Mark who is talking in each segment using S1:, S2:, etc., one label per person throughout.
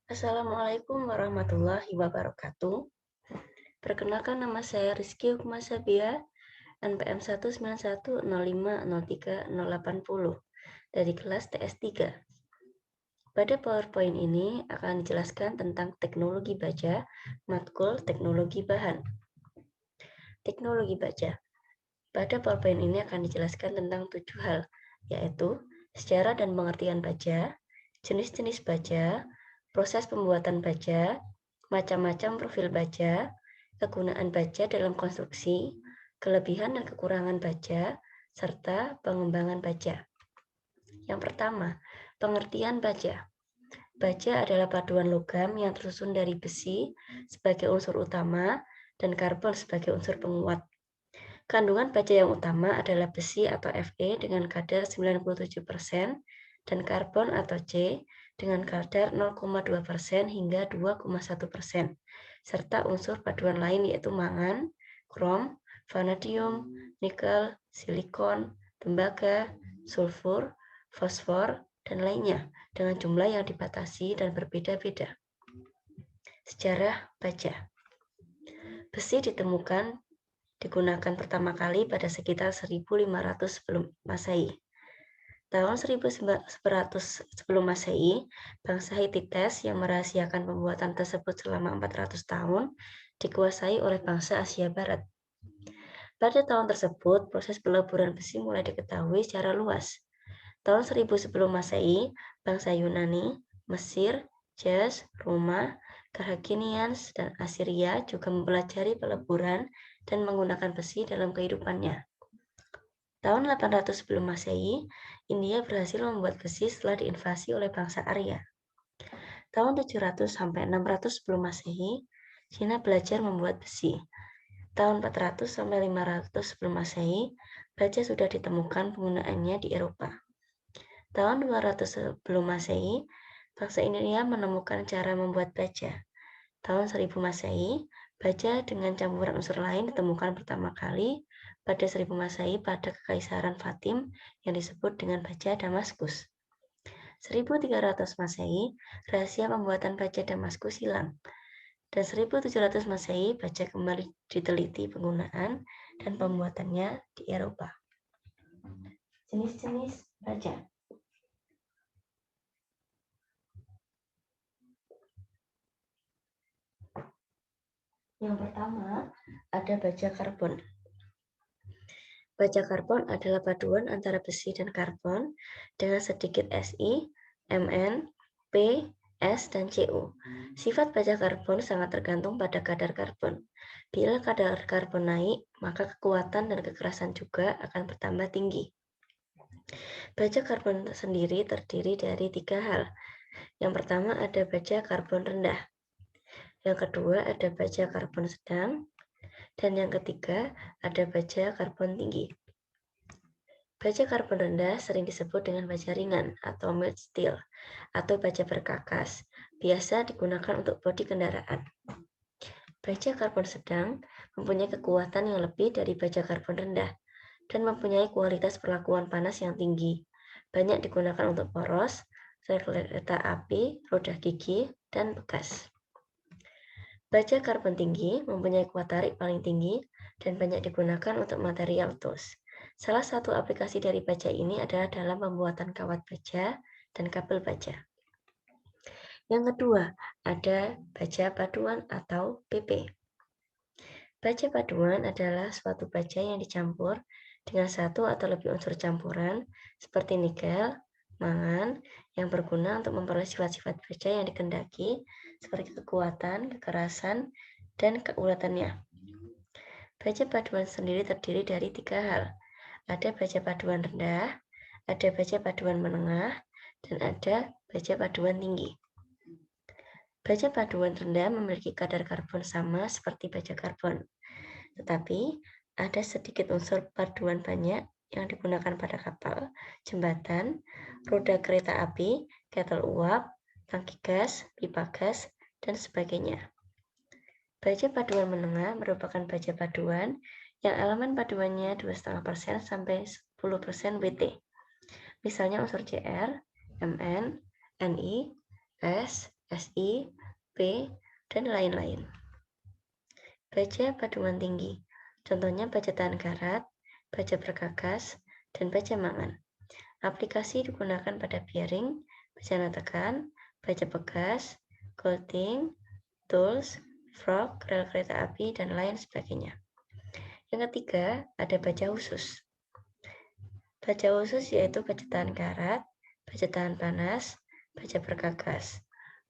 S1: Assalamualaikum warahmatullahi wabarakatuh. Perkenalkan, nama saya Rizky Hukma Sabia, NPM 191050380 dari kelas TS3. Pada PowerPoint ini akan dijelaskan tentang teknologi baja, matkul teknologi bahan. Teknologi baja. Pada PowerPoint ini akan dijelaskan tentang 7 hal, yaitu sejarah dan pengertian baja, jenis-jenis baja, proses pembuatan baja, macam-macam profil baja, kegunaan baja dalam konstruksi, kelebihan dan kekurangan baja, serta pengembangan baja. Yang pertama, pengertian baja. Baja adalah paduan logam yang tersusun dari besi sebagai unsur utama dan karbon sebagai unsur penguat. Kandungan baja yang utama adalah besi atau Fe dengan kadar 97% dan karbon atau C dengan kadar 0,2% hingga 2,1%, serta unsur paduan lain yaitu mangan, krom, vanadium, nikel, silikon, tembaga, sulfur, fosfor, dan lainnya dengan jumlah yang dibatasi dan berbeda-beda. Sejarah baja. Besi digunakan pertama kali pada sekitar 1500 sebelum Masehi. Tahun 1100 sebelum Masehi, bangsa Hitites yang merahasiakan pembuatan tersebut selama 400 tahun dikuasai oleh bangsa Asia Barat. Pada tahun tersebut, proses peleburan besi mulai diketahui secara luas. Tahun 1000 sebelum Masehi, bangsa Yunani, Mesir, Jas, Roma, Karhaginians, dan Assyria juga mempelajari peleburan dan menggunakan besi dalam kehidupannya. Tahun 800 sebelum Masehi, India berhasil membuat besi setelah diinvasi oleh bangsa Arya. Tahun 700 sampai 600 sebelum Masehi, Cina belajar membuat besi. Tahun 400 sampai 500 sebelum Masehi, baja sudah ditemukan penggunaannya di Eropa. Tahun 200 sebelum Masehi, bangsa India menemukan cara membuat baja. Tahun 1000 Masehi, baja dengan campuran unsur lain ditemukan pertama kali pada 1000 Masehi pada Kekaisaran Fatim yang disebut dengan baja Damaskus. 1300 Masehi, rahasia pembuatan baja Damaskus hilang. Dan 1700 Masehi, baja kembali diteliti penggunaan dan pembuatannya di Eropa. Jenis-jenis baja. Yang pertama, ada baja karbon. Baja karbon adalah paduan antara besi dan karbon dengan sedikit Si, Mn, P, S, dan Co. Sifat baja karbon sangat tergantung pada kadar karbon. Bila kadar karbon naik, maka kekuatan dan kekerasan juga akan bertambah tinggi. Baja karbon sendiri terdiri dari 3 hal. Yang pertama ada baja karbon rendah. Yang kedua ada baja karbon sedang. Dan yang ketiga ada baja karbon tinggi. Baja karbon rendah sering disebut dengan baja ringan atau mild steel atau baja berkakas, biasa digunakan untuk bodi kendaraan. Baja karbon sedang mempunyai kekuatan yang lebih dari baja karbon rendah dan mempunyai kualitas perlakuan panas yang tinggi. Banyak digunakan untuk poros, rel kereta api, roda gigi, dan bekas. Baja karbon tinggi mempunyai kuat tarik paling tinggi dan banyak digunakan untuk material tools. Salah satu aplikasi dari baja ini adalah dalam pembuatan kawat baja dan kabel baja. Yang kedua, ada baja paduan atau PP. Baja paduan adalah suatu baja yang dicampur dengan satu atau lebih unsur campuran seperti nikel, mangan, yang berguna untuk memperoleh sifat-sifat baja yang dikehendaki seperti kekuatan, kekerasan, dan keulatannya. Baja paduan sendiri terdiri dari 3 hal. Ada baja paduan rendah, ada baja paduan menengah, dan ada baja paduan tinggi. Baja paduan rendah memiliki kadar karbon sama seperti baja karbon, tetapi ada sedikit unsur paduan banyak yang digunakan pada kapal, jembatan, roda kereta api, kettle uap, tangki gas, pipa gas, dan sebagainya. Baja paduan menengah merupakan baja paduan yang elemen paduannya 2,5% sampai 10% Wt. Misalnya unsur Cr, Mn, Ni, S, Si, P, dan lain-lain. Baja paduan tinggi, contohnya baja tahan karat, baja perkakas, dan baja mangan. Aplikasi digunakan pada bearing, baja tekan, baja bekas, coating, tools, frog, rel kereta api, dan lain sebagainya. Yang ketiga, ada baja khusus. Baja khusus yaitu baja tahan karat, baja tahan panas, baja perkakas.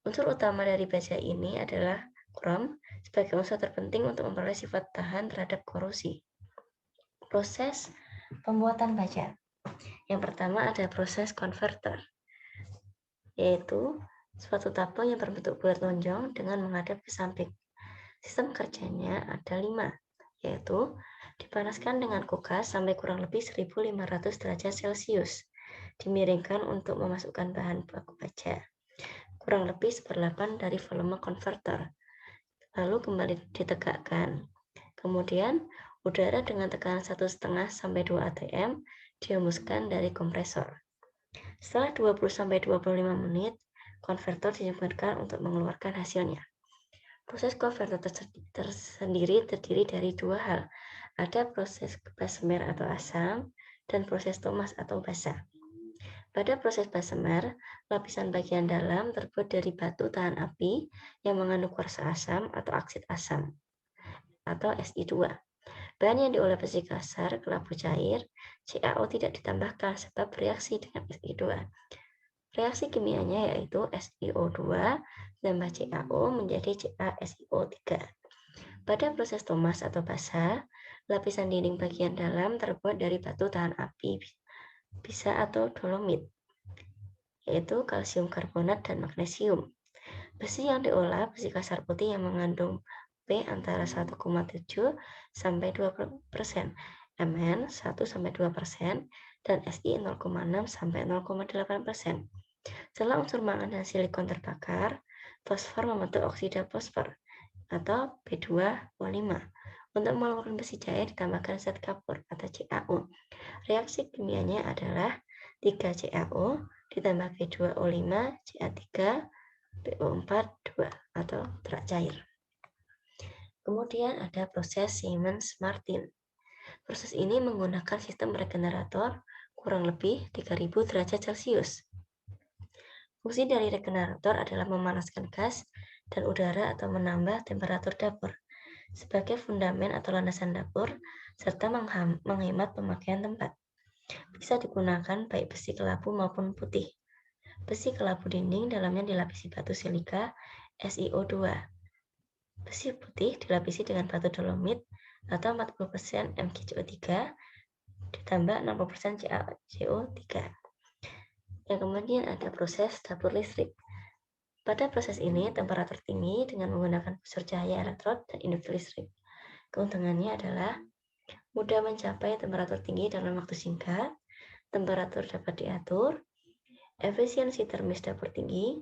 S1: Unsur utama dari baja ini adalah krom sebagai unsur terpenting untuk memperoleh sifat tahan terhadap korosi. Proses pembuatan baja. Yang pertama ada proses konverter, yaitu suatu tabung yang berbentuk bulat lonjong dengan menghadap ke samping. Sistem kerjanya ada 5, yaitu dipanaskan dengan kulkas sampai kurang lebih 1500 derajat Celcius. Dimiringkan untuk memasukkan bahan baku baja. Kurang lebih 1/8 dari volume konverter. Lalu kembali ditegakkan. Kemudian, udara dengan tekanan 1,5 sampai 2 atm dihembuskan dari kompresor. Setelah 20-25 menit, konverter dinyalakan untuk mengeluarkan hasilnya. Proses konverter tersendiri terdiri dari 2 hal. Ada proses basemer atau asam dan proses Thomas atau basa. Pada proses basemer, lapisan bagian dalam terbuat dari batu tahan api yang mengandung kuarsa asam atau oksid asam atau Si2. Bahan yang diolah besi kasar, kelabu cair, CaO tidak ditambahkan sebab bereaksi dengan Si2. Reaksi kimianya yaitu SiO2 tambah CaO menjadi CaSiO3. Pada proses Thomas atau basa, lapisan dinding bagian dalam terbuat dari batu tahan api bisa atau dolomit, yaitu kalsium karbonat dan magnesium. Besi yang diolah besi kasar putih yang mengandung P antara 1,7 sampai 2%, Mn 1 sampai 2%, dan Si 0,6 sampai 0,8%. Setelah unsur mangan dan silikon terbakar, fosfor membentuk oksida fosfor atau P2O5. Untuk mengeluarkan besi cair ditambahkan zat kapur atau CaO. Reaksi kimianya adalah 3 CaO ditambah P2O5, Ca3, PO4, 2 atau terak cair. Kemudian ada proses Siemens-Martin. Proses ini menggunakan sistem regenerator kurang lebih 3000 derajat Celcius. Fungsi dari regenerator adalah memanaskan gas dan udara atau menambah temperatur dapur sebagai fundamen atau landasan dapur serta menghemat pemakaian tempat. Bisa digunakan baik besi kelabu maupun putih. Besi kelabu dinding dalamnya dilapisi batu silika SiO2. Besi putih dilapisi dengan batu dolomit atau 40% MgCO3 ditambah 60% CaCO3. Yang kemudian ada proses dapur listrik. Pada proses ini, temperatur tinggi dengan menggunakan busur cahaya elektrod dan induktor listrik. Keuntungannya adalah mudah mencapai temperatur tinggi dalam waktu singkat, temperatur dapat diatur, efisiensi termis dapur tinggi,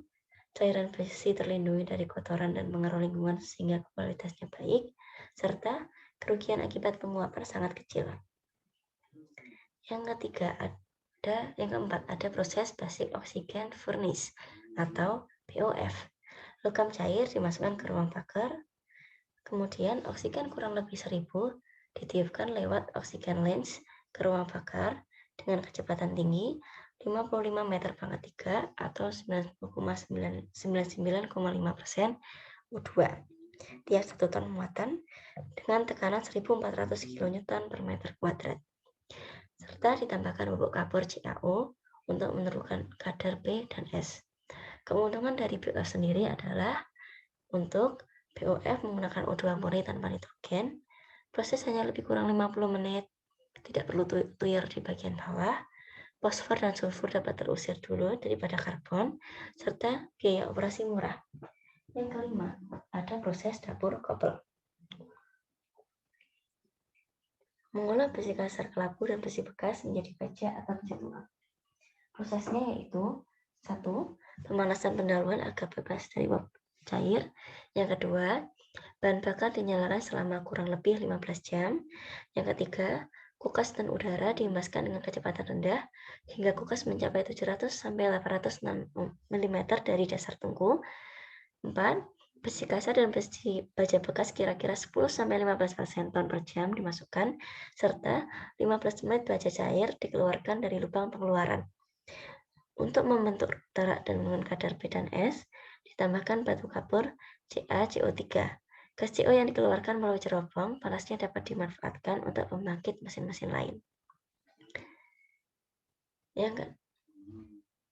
S1: cairan besi terlindungi dari kotoran dan pengaruh lingkungan sehingga kualitasnya baik, serta kerugian akibat penguapan sangat kecil. Yang keempat ada proses basic oxygen furnace atau BOF. Logam cair dimasukkan ke ruang bakar, kemudian oksigen kurang lebih 1000 ditiupkan lewat oksigen lens ke ruang bakar dengan kecepatan tinggi 55 meter pangkat 3 atau 99,5% U2 tiap 1 ton muatan dengan tekanan 1400 kN per meter kuadrat. Serta ditambahkan bubuk kapur CaO untuk menurunkan kadar P dan S. Keuntungan dari BOF sendiri adalah untuk BOF menggunakan O2 murni tanpa nitrogen, proses hanya lebih kurang 50 menit, tidak perlu tuyur di bagian bawah, fosfor dan sulfur dapat terusir dulu daripada karbon, serta biaya operasi murah. Yang kelima, ada proses dapur kopel. Mengolah besi kasar kelabu dan besi bekas menjadi baja atau baja tua. Prosesnya yaitu 1. Pemanasan pendahuluan agar bebas dari uap cair. Yang kedua, bahan bakar dinyalakan selama kurang lebih 15 jam. Yang ketiga, Kukas dan udara dihembaskan dengan kecepatan rendah hingga kukas mencapai 700 sampai 800 mm dari dasar tungku. 4. Besi kasar dan besi baja bekas kira-kira 10 sampai 15% ton per jam dimasukkan, serta 15 menit baja cair dikeluarkan dari lubang pengeluaran. Untuk membentuk terak dan kadar P dan S, ditambahkan batu kapur CaCO3. Gas CO yang dikeluarkan melalui cerobong, panasnya dapat dimanfaatkan untuk membangkit mesin-mesin lain. Yang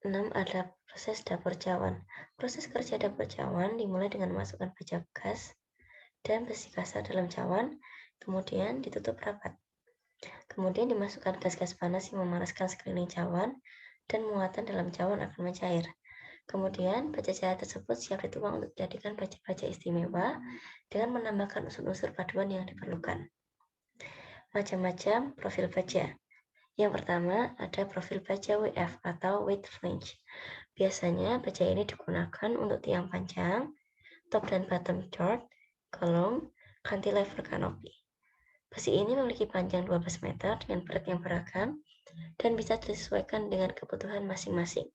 S1: ke-6 adalah proses dapur cawan. Proses kerja dapur cawan dimulai dengan memasukkan baja bekas dan besi kasar dalam cawan, kemudian ditutup rapat. Kemudian dimasukkan gas-gas panas yang memanaskan sekeliling cawan, dan muatan dalam cawan akan mencair. Kemudian, baja cair tersebut siap dituang untuk dijadikan baja-baja istimewa dengan menambahkan unsur-unsur paduan yang diperlukan. Macam-macam profil baja. Yang pertama, ada profil baja WF atau wide flange. Biasanya, baja ini digunakan untuk tiang panjang, top dan bottom chord, kolom, cantilever kanopi. Besi ini memiliki panjang 12 meter dengan berat yang beragam dan bisa disesuaikan dengan kebutuhan masing-masing.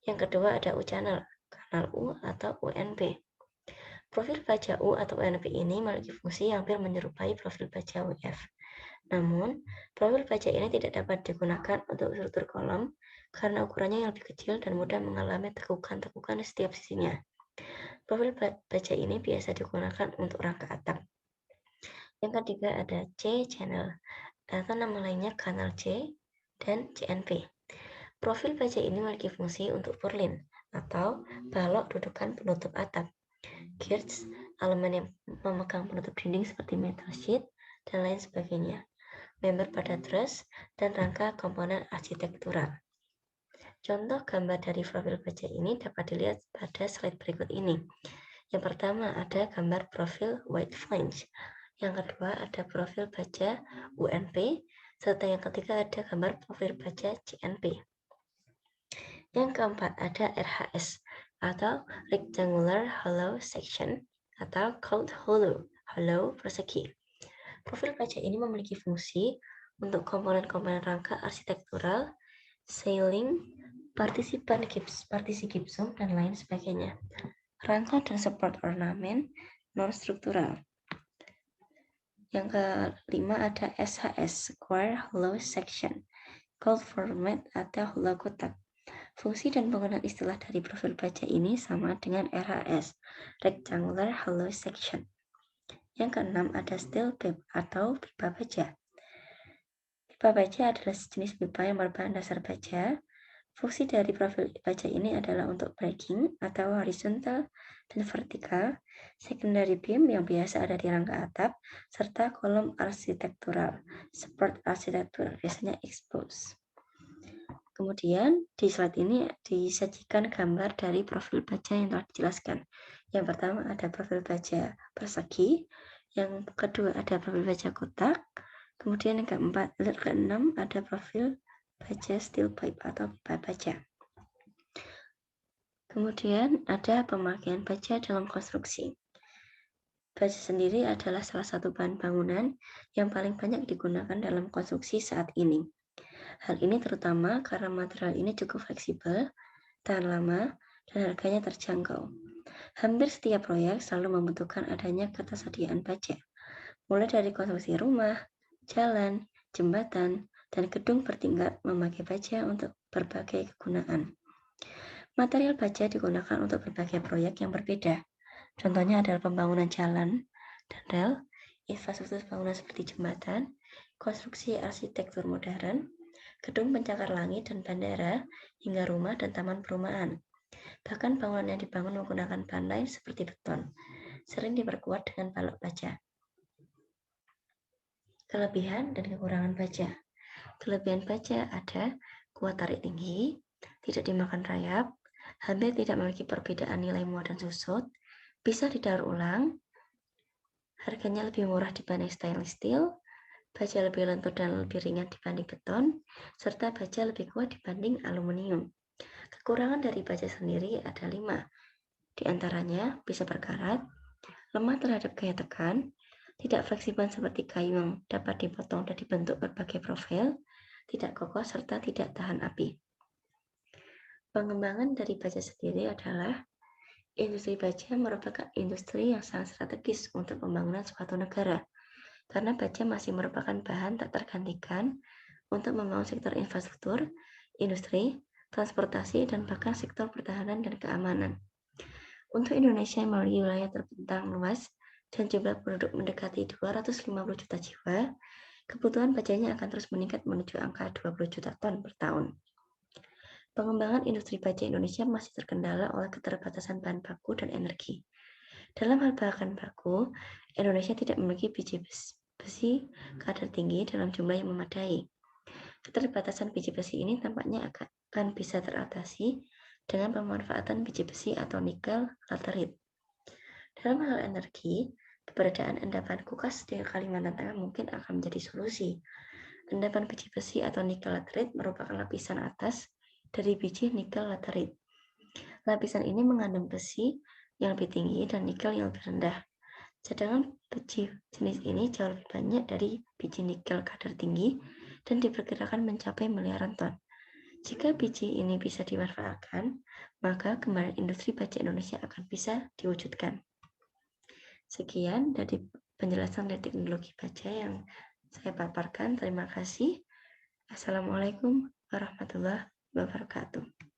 S1: Yang kedua ada U-channel, kanal U atau UNB. Profil baja U atau UNB ini memiliki fungsi yang hampir menyerupai profil baja WF. Namun, profil baja ini tidak dapat digunakan untuk struktur kolom karena ukurannya yang lebih kecil dan mudah mengalami tekukan-tekukan di setiap sisinya. Profil baja ini biasa digunakan untuk rangka atap. Yang ketiga ada C-channel atau nama lainnya kanal C dan CNP. Profil baja ini memiliki fungsi untuk purlin atau balok dudukan penutup atap, girts, elemen yang memegang penutup dinding seperti metal sheet, dan lain sebagainya, member pada truss, dan rangka komponen arsitektural. Contoh gambar dari profil baja ini dapat dilihat pada slide berikut ini. Yang pertama ada gambar profil wide flange. Yang kedua ada profil baja UNP, serta yang ketiga ada gambar profil baja CNP. Yang keempat ada RHS atau Rectangular Hollow Section atau Cold Hollow persegi. Profil baja ini memiliki fungsi untuk komponen-komponen rangka arsitektural, ceiling, partisi gipsum, dan lain sebagainya. Rangka dan support ornamen non-struktural. Yang kelima ada SHS, Square Hollow Section, Cold Format atau hollow kotak. Fungsi dan penggunaan istilah dari profil baja ini sama dengan RHS, Rectangular Hollow Section. Yang keenam ada steel pipe atau pipa baja. Pipa baja adalah sejenis pipa yang berbahan dasar baja. Fungsi dari profil baja ini adalah untuk breaking atau horizontal dan vertikal, secondary beam yang biasa ada di rangka atap, serta kolom arsitektural, support arsitektural, biasanya exposed. Kemudian di slide ini disajikan gambar dari profil baja yang telah dijelaskan. Yang pertama ada profil baja persegi, yang kedua ada profil baja kotak, kemudian yang keenam ada profil baja steel pipe atau pipa baja. Kemudian ada pemakaian baja dalam konstruksi. Baja sendiri adalah salah satu bahan bangunan yang paling banyak digunakan dalam konstruksi saat ini. Hal ini terutama karena material ini cukup fleksibel, tahan lama, dan harganya terjangkau. Hampir setiap proyek selalu membutuhkan adanya ketersediaan baja, mulai dari konstruksi rumah, jalan, jembatan, dan gedung bertingkat memakai baja untuk berbagai kegunaan. Material baja digunakan untuk berbagai proyek yang berbeda. Contohnya adalah pembangunan jalan dan rel, infrastruktur bangunan seperti jembatan, konstruksi arsitektur modern, gedung pencakar langit dan bandara, hingga rumah dan taman perumahan. Bahkan bangunan yang dibangun menggunakan bahan lain seperti beton, sering diperkuat dengan balok baja. Kelebihan dan kekurangan baja. Kelebihan baja ada kuat tarik tinggi, tidak dimakan rayap, hampir tidak memiliki perbedaan nilai muat dan susut, bisa didaur ulang, harganya lebih murah dibanding stainless steel, baja lebih lentur dan lebih ringan dibanding beton, serta baja lebih kuat dibanding aluminium. Kekurangan dari baja sendiri ada 5. Di antaranya bisa berkarat, lemah terhadap gaya tekan, tidak fleksibel seperti kayu yang dapat dipotong dan dibentuk berbagai profil, tidak kokoh, serta tidak tahan api. Pengembangan dari baja sendiri adalah industri baja merupakan industri yang sangat strategis untuk pembangunan suatu negara, karena baja masih merupakan bahan tak tergantikan untuk membangun sektor infrastruktur, industri, transportasi, dan bahkan sektor pertahanan dan keamanan. Untuk Indonesia yang memiliki wilayah terbentang luas dan jumlah penduduk mendekati 250 juta jiwa, kebutuhan bajanya akan terus meningkat menuju angka 20 juta ton per tahun. Pengembangan industri baja Indonesia masih terkendala oleh keterbatasan bahan baku dan energi. Dalam hal bahan baku, Indonesia tidak memiliki biji besi kadar tinggi dalam jumlah yang memadai. Keterbatasan biji besi ini tampaknya akan bisa teratasi dengan pemanfaatan biji besi atau nikel laterite. Dalam hal energi, keberadaan endapan kulkas di Kalimantan Tengah mungkin akan menjadi solusi. Endapan biji besi atau nikel laterite merupakan lapisan atas dari biji nikel laterite. Lapisan ini mengandung besi yang lebih tinggi dan nikel yang lebih rendah. Sedangkan biji jenis ini jauh lebih banyak dari biji nikel kadar tinggi dan diperkirakan mencapai miliaran ton. Jika biji ini bisa dimanfaatkan, maka kembali industri baja Indonesia akan bisa diwujudkan. Sekian dari penjelasan dari teknologi baja yang saya paparkan. Terima kasih. Assalamualaikum warahmatullahi wabarakatuh.